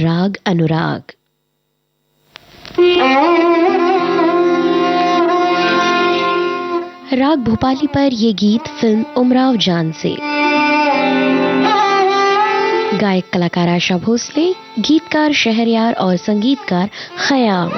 राग अनुराग। राग भोपाली पर यह गीत फिल्म उमराव जान से। गायक कलाकार आशा भोसले, गीतकार शहरयार और संगीतकार खयाम।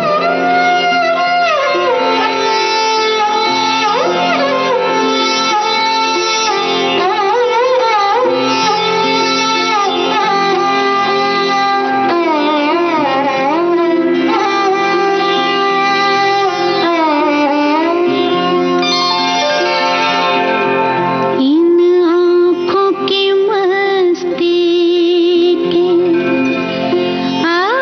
आ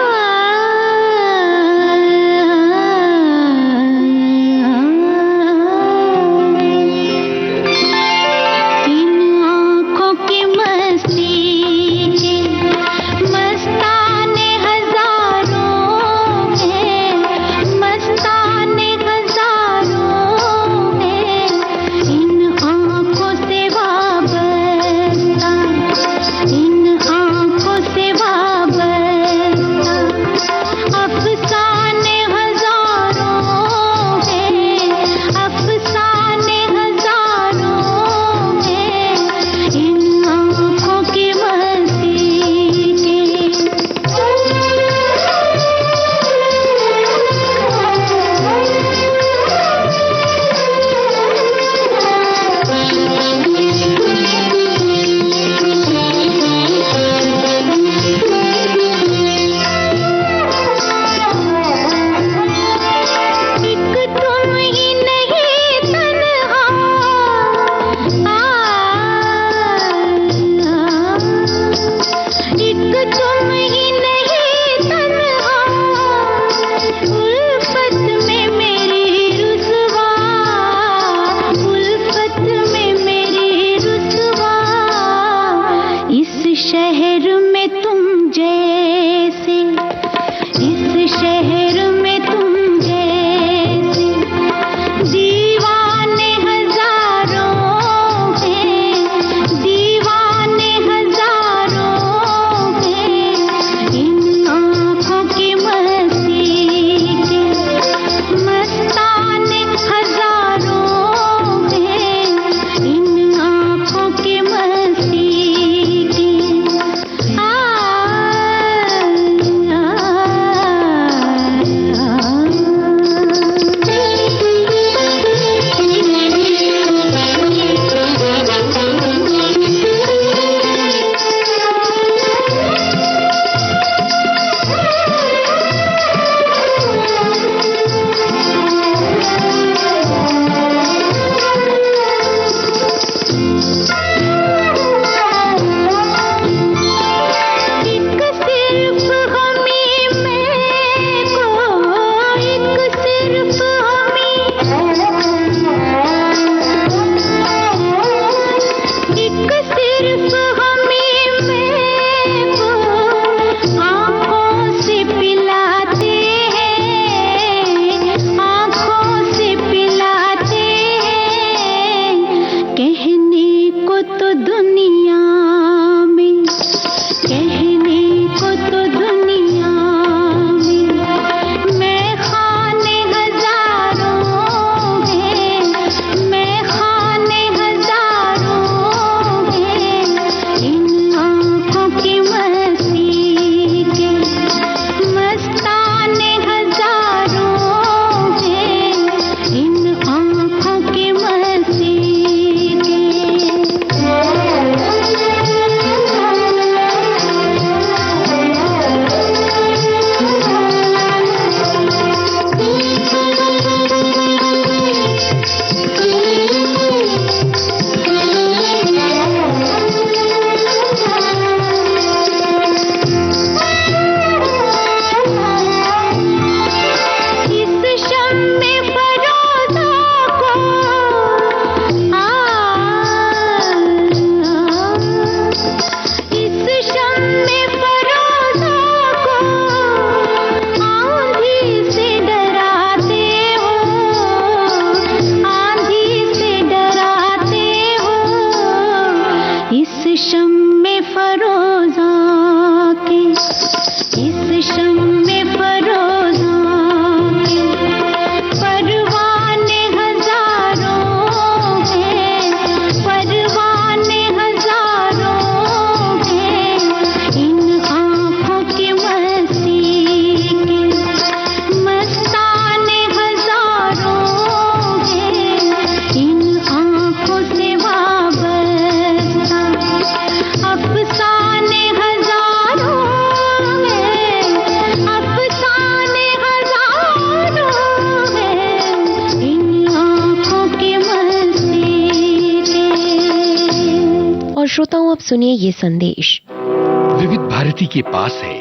अब सुनिए ये संदेश। विविध भारती के पास है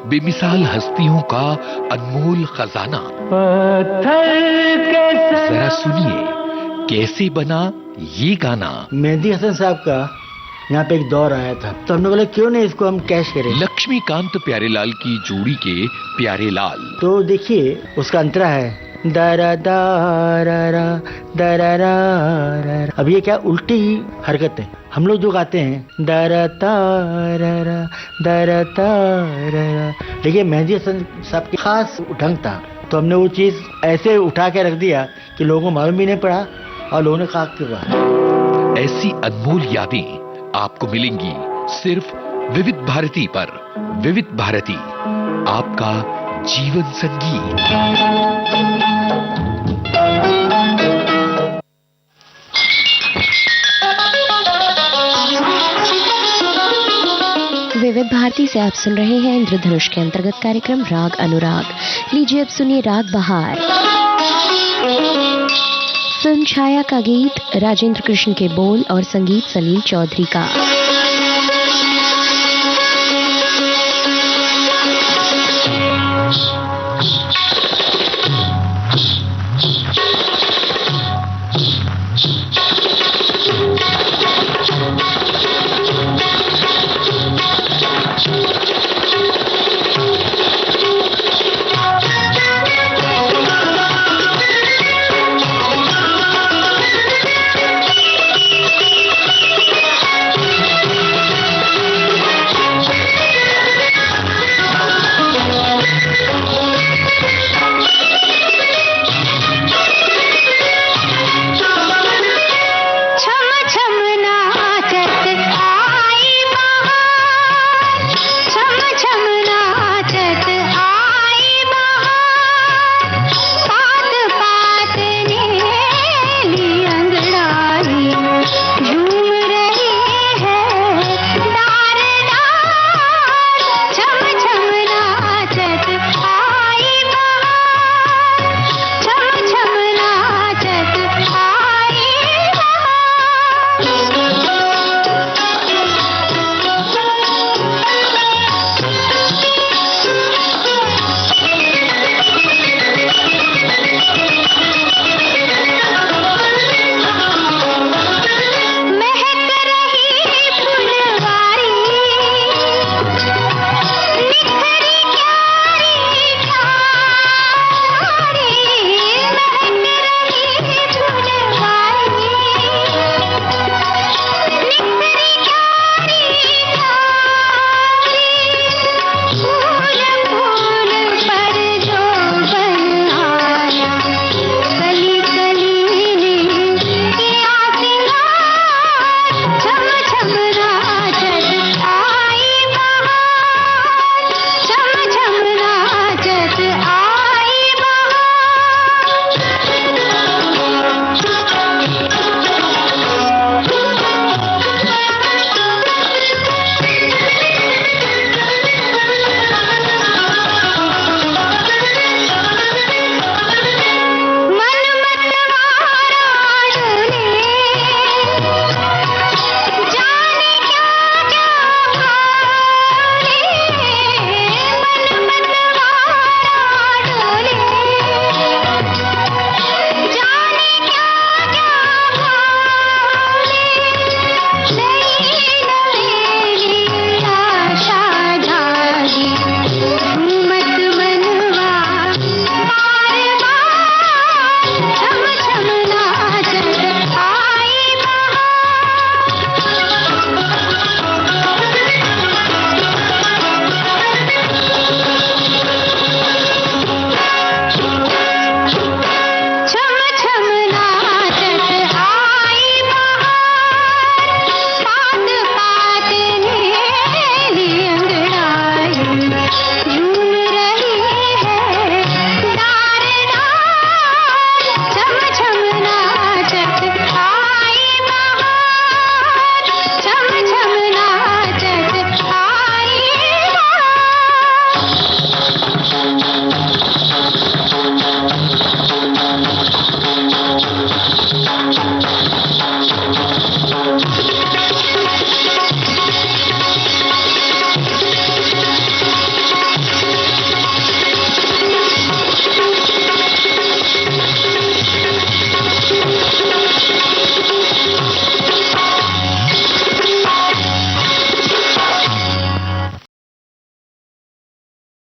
बेमिसाल हस्तियों का अनमोल खजाना। जरा सुनिए कैसे बना ये गाना। मेहदी हसन साहब का यहाँ पे एक दौर आया था, तो हमने बोला क्यों नहीं इसको हम कैश करें। लक्ष्मीकांत प्यारेलाल की जोड़ी के प्यारेलाल। तो देखिए उसका अंतरा है दरा दारा दरा। अब ये क्या उल्टी हरकत है। हम लोग जो गाते हैं दरा तारा दरा तारा, लेकिन मेहदी हसन साहब की खास ढंग था, तो हमने वो चीज ऐसे उठा के रख दिया कि लोगों को मालूम भी नहीं पड़ा और लोगों ने खाक क्यों कहा। ऐसी अनमोल यादें आपको मिलेंगी सिर्फ विविध भारती पर। विविध भारती, आपका जीवन संगीत। विविध भारती से आप सुन रहे हैं इंद्रधनुष के अंतर्गत कार्यक्रम राग अनुराग। लीजिए अब सुनिए राग बहार। फिल्म छाया का गीत, राजेंद्र कृष्ण के बोल और संगीत सलील चौधरी का।